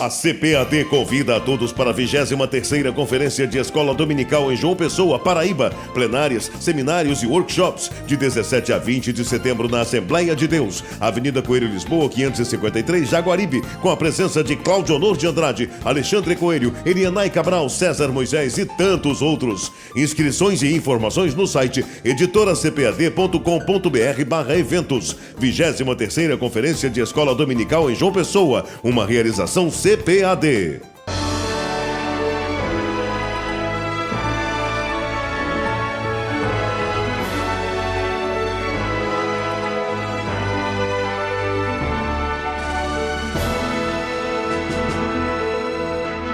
A CPAD convida a todos para a 23ª Conferência de Escola Dominical em João Pessoa, Paraíba. Plenárias, seminários e workshops de 17 a 20 de setembro na Assembleia de Deus. Avenida Coelho, Lisboa, 553, Jaguaribe. Com a presença de Cláudio Honor de Andrade, Alexandre Coelho, Elianai Cabral, César Moisés e tantos outros. Inscrições e informações no site editoracpad.com.br/eventos. 23ª Conferência de Escola Dominical em João Pessoa. Uma realização CPAD.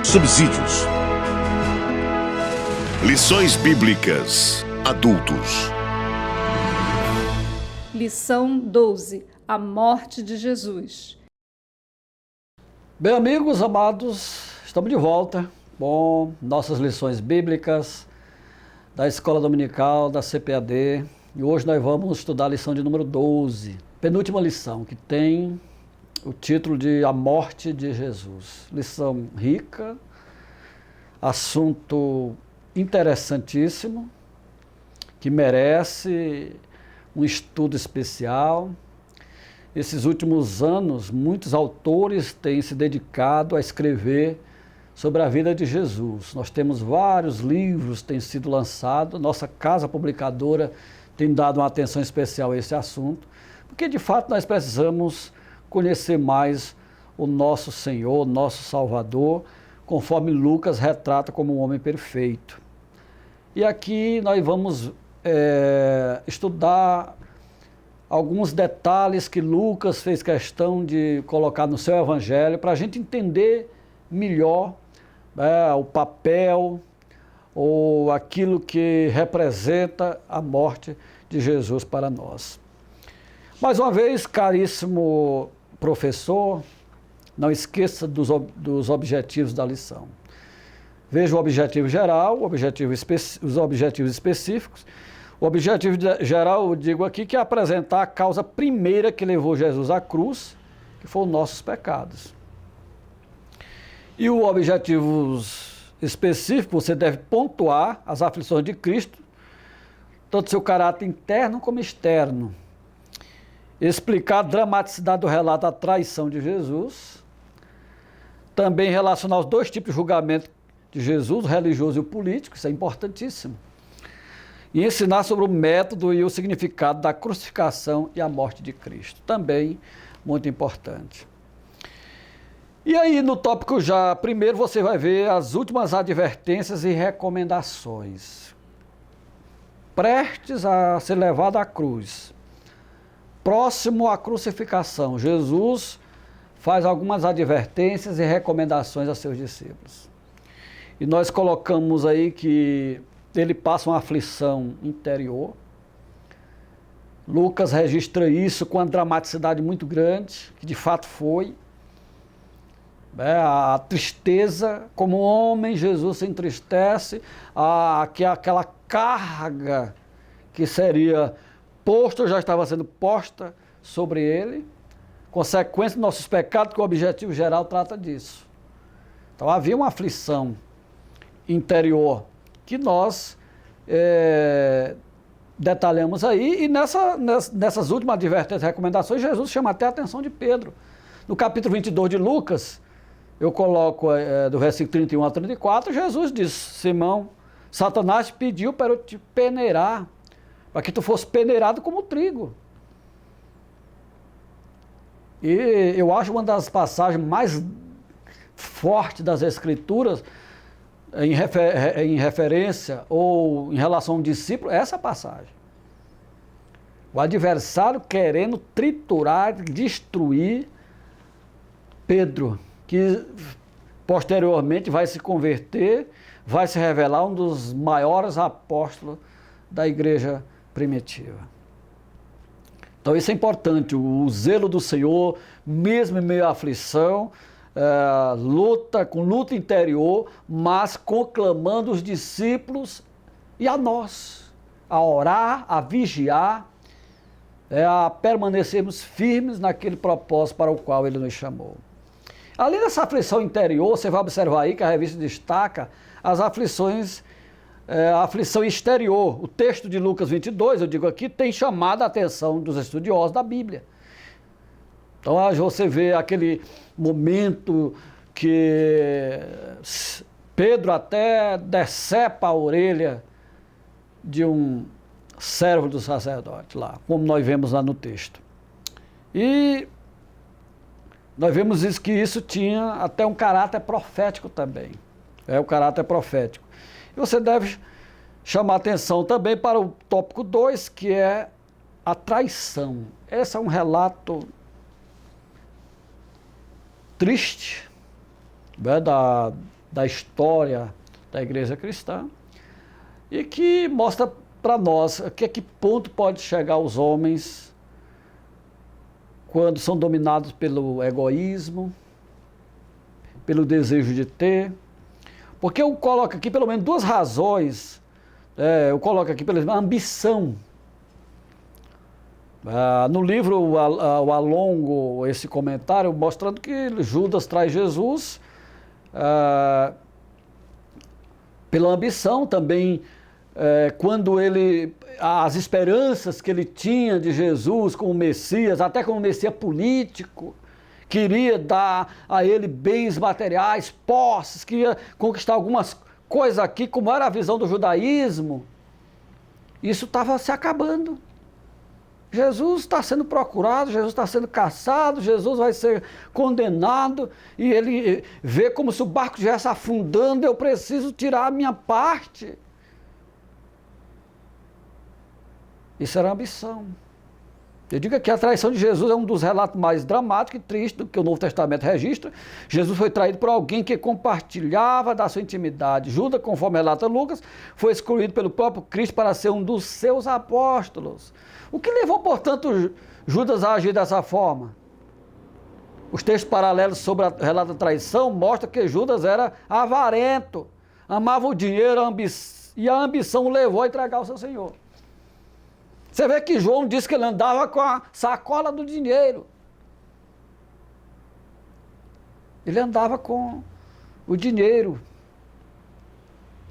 Subsídios. Lições bíblicas. Adultos. Lição 12. A morte de Jesus. Bem, amigos amados, estamos de volta com nossas lições bíblicas da Escola Dominical, da CPAD. E hoje nós vamos estudar a lição de número 12, penúltima lição, que tem o título de A Morte de Jesus. Lição rica, assunto interessantíssimo, que merece um estudo especial. Esses últimos anos, muitos autores têm se dedicado a escrever sobre a vida de Jesus. Nós temos vários livros que têm sido lançados, nossa casa publicadora tem dado uma atenção especial a esse assunto, porque de fato nós precisamos conhecer mais o nosso Senhor, nosso Salvador, conforme Lucas retrata como um homem perfeito. E aqui nós vamos estudar alguns detalhes que Lucas fez questão de colocar no seu evangelho para a gente entender melhor o papel ou aquilo que representa a morte de Jesus para nós. Mais uma vez, caríssimo professor, não esqueça dos objetivos da lição. Veja o objetivo geral, os objetivos específicos. O objetivo geral, eu digo aqui, que é apresentar a causa primeira que levou Jesus à cruz, que foram nossos pecados. E o objetivo específico, você deve pontuar as aflições de Cristo, tanto seu caráter interno como externo. Explicar a dramaticidade do relato da traição de Jesus. Também relacionar os dois tipos de julgamento de Jesus, o religioso e o político, isso é importantíssimo. E ensinar sobre o método e o significado da crucificação e a morte de Cristo. Também muito importante. E aí, no tópico já, primeiro você vai ver as últimas advertências e recomendações. Prestes a ser levado à cruz. Próximo à crucificação, Jesus faz algumas advertências e recomendações a seus discípulos. E nós colocamos aí que ele passa uma aflição interior. Lucas registra isso com uma dramaticidade muito grande, que de fato foi. A tristeza, como homem, Jesus se entristece, aquela carga que seria posta, já estava sendo posta sobre ele, consequência dos nossos pecados, que o objetivo geral trata disso. Então havia uma aflição interior que nós detalhamos aí, e nessas últimas advertências e recomendações, Jesus chama até a atenção de Pedro. No capítulo 22 de Lucas, eu coloco do versículo 31 a 34, Jesus diz: Simão, Satanás te pediu para eu te peneirar, para que tu fosse peneirado como trigo. E eu acho uma das passagens mais fortes das Escrituras, em referência ou em relação a um discípulo, essa passagem. O adversário querendo triturar, destruir Pedro, que posteriormente vai se converter, vai se revelar um dos maiores apóstolos da igreja primitiva. Então isso é importante, o zelo do Senhor, mesmo em meio à aflição, luta interior, mas conclamando os discípulos e a nós, a orar, a vigiar, a permanecermos firmes naquele propósito para o qual Ele nos chamou. Além dessa aflição interior, você vai observar aí que a revista destaca as aflições, a aflição exterior. O texto de Lucas 22, eu digo aqui, tem chamado a atenção dos estudiosos da Bíblia. Então, você vê aquele momento que Pedro até decepa a orelha de um servo do sacerdote lá, como nós vemos lá no texto. E nós vemos que isso tinha até um caráter profético também. O caráter profético. E você deve chamar atenção também para o tópico 2, que é a traição. Esse é um relato triste, né, da história da igreja cristã, e que mostra para nós a que ponto pode chegar os homens quando são dominados pelo egoísmo, pelo desejo de ter. Porque eu coloco aqui pelo menos duas razões, eu coloco aqui pelo menos a ambição. No livro eu alongo esse comentário mostrando que Judas traz Jesus pela ambição também, quando as esperanças que ele tinha de Jesus como Messias, até como Messias político, queria dar a ele bens materiais, posses, queria conquistar algumas coisas aqui, como era a visão do judaísmo, isso estava se acabando. Jesus está sendo procurado, Jesus está sendo caçado, Jesus vai ser condenado, e ele vê como se o barco estivesse afundando, eu preciso tirar a minha parte. Isso era ambição. Eu digo que a traição de Jesus é um dos relatos mais dramáticos e tristes que o Novo Testamento registra. Jesus foi traído por alguém que compartilhava da sua intimidade. Judas, conforme relata Lucas, foi escolhido pelo próprio Cristo para ser um dos seus apóstolos. O que levou, portanto, Judas a agir dessa forma? Os textos paralelos sobre o relato da traição mostram que Judas era avarento, amava o dinheiro e a ambição o levou a entregar o seu Senhor. Você vê que João disse que ele andava com a sacola do dinheiro. Ele andava com o dinheiro.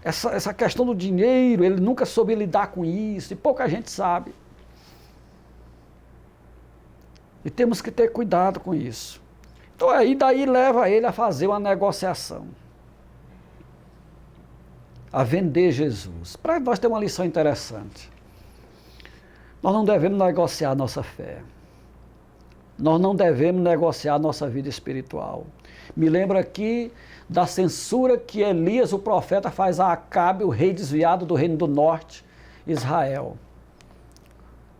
Essa questão do dinheiro, ele nunca soube lidar com isso, e pouca gente sabe. E temos que ter cuidado com isso. Então aí daí leva ele a fazer uma negociação. A vender Jesus. Para nós ter uma lição interessante. Nós não devemos negociar a nossa fé. Nós não devemos negociar a nossa vida espiritual. Me lembro aqui da censura que Elias, o profeta, faz a Acabe, o rei desviado do reino do norte, Israel.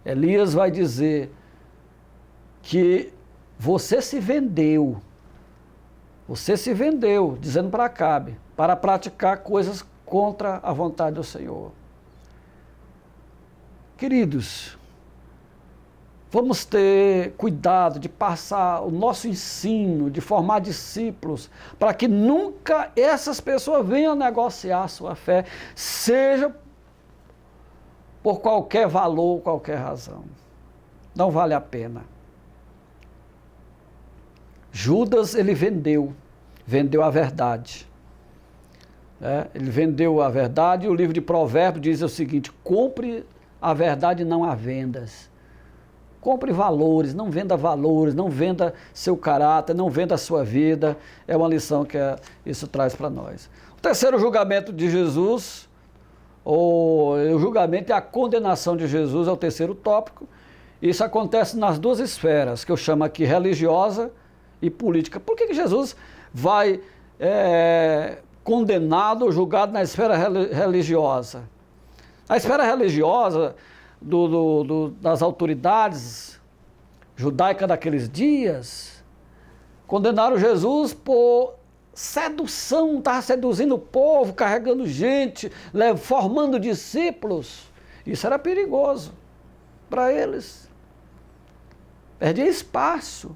Elias vai dizer que você se vendeu, dizendo para Acabe, para praticar coisas contra a vontade do Senhor. Queridos, vamos ter cuidado de passar o nosso ensino, de formar discípulos, para que nunca essas pessoas venham negociar a sua fé, seja por qualquer valor, qualquer razão. Não vale a pena. Judas, ele vendeu a verdade. Ele vendeu a verdade, e o livro de Provérbios diz o seguinte: compre a verdade, não há vendas. Compre valores, não venda seu caráter, não venda a sua vida. É uma lição que isso traz para nós. O terceiro julgamento de Jesus, o julgamento e a condenação de Jesus é o terceiro tópico. Isso acontece nas duas esferas, que eu chamo aqui religiosa e política. Por que Jesus vai condenado ou julgado na esfera religiosa? A esfera religiosa das autoridades judaicas daqueles dias condenaram Jesus por sedução, estava seduzindo o povo, carregando gente, formando discípulos. Isso era perigoso para eles. Perdia espaço.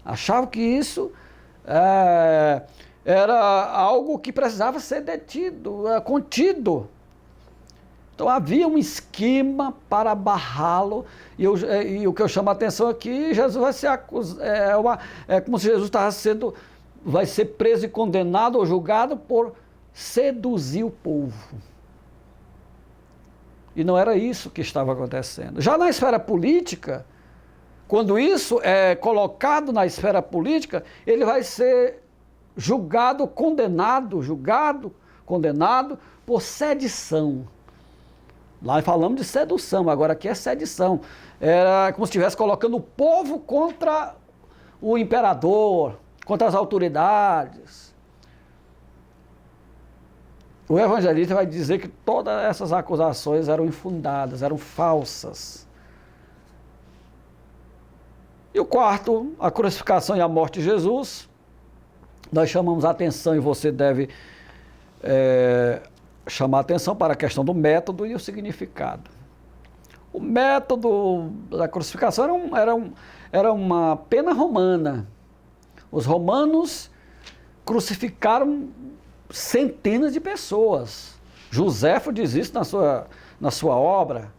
Achavam que isso era algo que precisava ser detido, contido. Então havia um esquema para barrá-lo, e o que eu chamo a atenção aqui, Jesus vai ser acusado, é como se Jesus vai ser preso e condenado ou julgado por seduzir o povo. E não era isso que estava acontecendo. Já na esfera política, quando isso é colocado na esfera política, ele vai ser condenado por sedição. Lá falamos de sedução, agora aqui é sedição. Era como se estivesse colocando o povo contra o imperador, contra as autoridades. O evangelista vai dizer que todas essas acusações eram infundadas, eram falsas. E o quarto, a crucificação e a morte de Jesus. Nós chamamos a atenção, e você deve chamar a atenção para a questão do método e o significado. O método da crucificação era uma pena romana. Os romanos crucificaram centenas de pessoas. Joséfo diz isso na sua obra.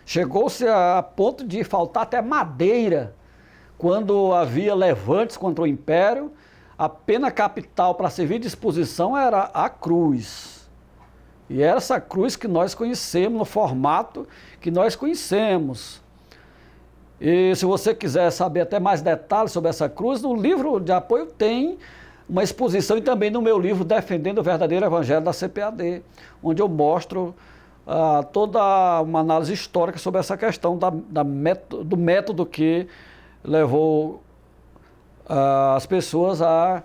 Chegou-se a ponto de faltar até madeira. Quando havia levantes contra o império, a pena capital para servir de exposição era a cruz. E era essa cruz que nós conhecemos, no formato que nós conhecemos. E se você quiser saber até mais detalhes sobre essa cruz, no livro de apoio tem uma exposição, e também no meu livro Defendendo o Verdadeiro Evangelho da CPAD, onde eu mostro toda uma análise histórica sobre essa questão do método que levou as pessoas a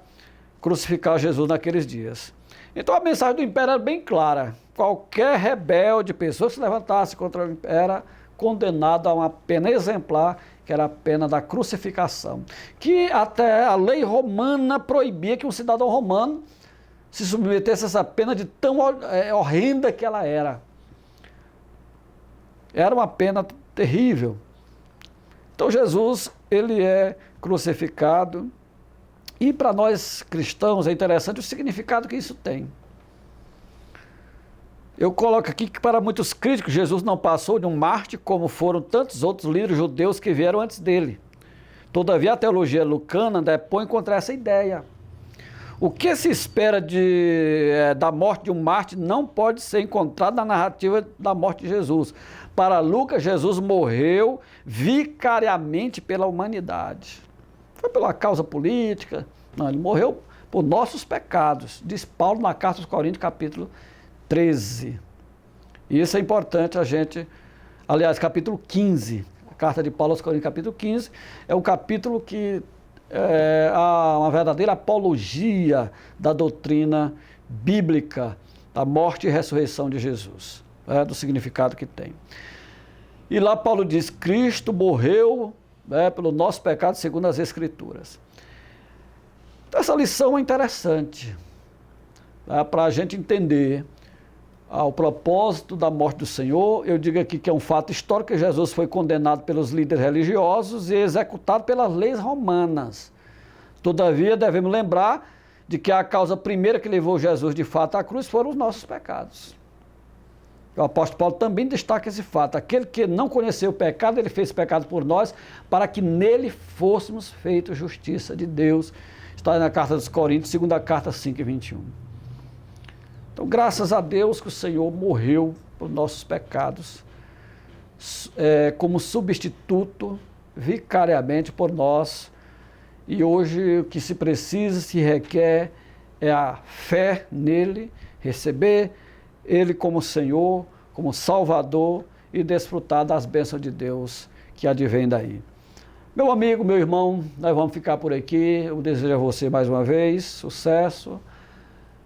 crucificar Jesus naqueles dias. Então a mensagem do império era bem clara: qualquer rebelde, pessoa que se levantasse contra o império, era condenado a uma pena exemplar, que era a pena da crucificação, que até a lei romana proibia que um cidadão romano se submetesse a essa pena de tão horrenda que ela era. Era uma pena terrível. Então Jesus, ele é crucificado, e para nós cristãos é interessante o significado que isso tem. Eu coloco aqui que para muitos críticos Jesus não passou de um mártir, como foram tantos outros líderes judeus que vieram antes dele. Todavia a teologia lucana depõe contra essa ideia. O que se espera da morte de um mártir não pode ser encontrado na narrativa da morte de Jesus. Para Lucas, Jesus morreu vicariamente pela humanidade. Foi pela causa política? Não, ele morreu por nossos pecados, diz Paulo na carta aos Coríntios, capítulo 13. E isso é importante a gente, aliás, capítulo 15, a carta de Paulo aos Coríntios, capítulo 15, é um capítulo que é uma verdadeira apologia da doutrina bíblica, da morte e ressurreição de Jesus, do significado que tem. E lá Paulo diz: Cristo morreu pelo nosso pecado segundo as Escrituras. Então, essa lição é interessante para a gente entender o propósito da morte do Senhor. Eu digo aqui que é um fato histórico, que Jesus foi condenado pelos líderes religiosos e executado pelas leis romanas. Todavia, devemos lembrar de que a causa primeira que levou Jesus de fato à cruz foram os nossos pecados. O apóstolo Paulo também destaca esse fato: aquele que não conheceu o pecado, ele fez pecado por nós, para que nele fôssemos feitos justiça de Deus. Está na carta dos Coríntios, segunda carta 5:21. Então, graças a Deus que o Senhor morreu por nossos pecados, como substituto, vicariamente por nós. E hoje o que se precisa, se requer, é a fé nele, receber ele como Senhor, como Salvador, e desfrutar das bênçãos de Deus que advém daí. Meu amigo, meu irmão, nós vamos ficar por aqui. Eu desejo a você mais uma vez sucesso,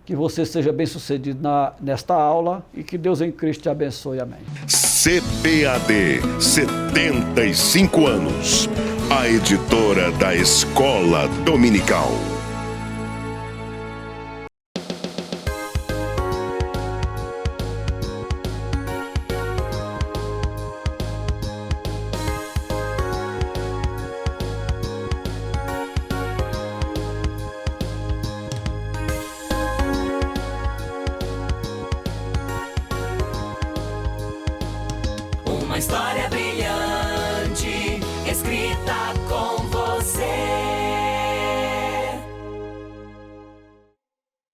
que você seja bem sucedido nesta aula e que Deus em Cristo te abençoe. Amém. CPAD, 75 anos. A editora da Escola Dominical. uma história brilhante.